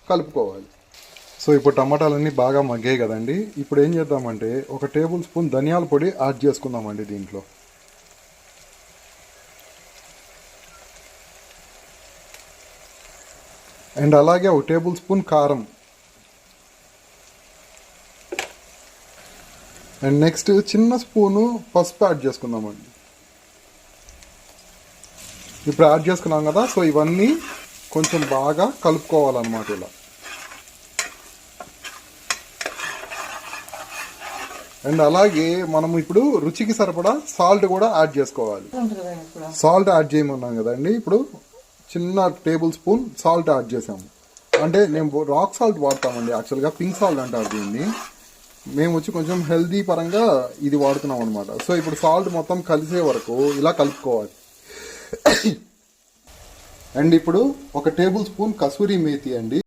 కలుపుకోవాలి. సో ఇప్పుడు టమాటాలన్నీ బాగా మగ్గాయి కదండి. ఇప్పుడు ఏం చేద్దామంటే 1 టేబుల్ స్పూన్ ధనియాల పొడి యాడ్ చేసుకుందామండి దీంట్లో. అండ్ అలాగే 1 టేబుల్ స్పూన్ కారం. అండ్ నెక్స్ట్ చిన్న స్పూను పసుపు యాడ్ చేసుకుందామండి. ఇప్పుడు యాడ్ చేసుకున్నాం కదా, సో ఇవన్నీ కొంచెం బాగా కలుపుకోవాలన్నమాట ఇలా. అండ్ అలాగే మనం ఇప్పుడు రుచికి సరిపడా సాల్ట్ కూడా యాడ్ చేసుకోవాలి. సాల్ట్ యాడ్ చేయమన్నాం కదండి, ఇప్పుడు చిన్న టేబుల్ స్పూన్ సాల్ట్ యాడ్ చేసాము. అంటే నేను రాక్ సాల్ట్ వాడతామండి, యాక్చువల్గా పింక్ సాల్ట్ అంటారు దీన్ని. మేము వచ్చి కొంచెం హెల్దీ పరంగా ఇది వాడుతున్నాం అనమాట. సో ఇప్పుడు సాల్ట్ మొత్తం కలిసే వరకు ఇలా కలుపుకోవాలి. అండ్ ఇప్పుడు 1 టేబుల్ స్పూన్ కసూరి మేతి అండి.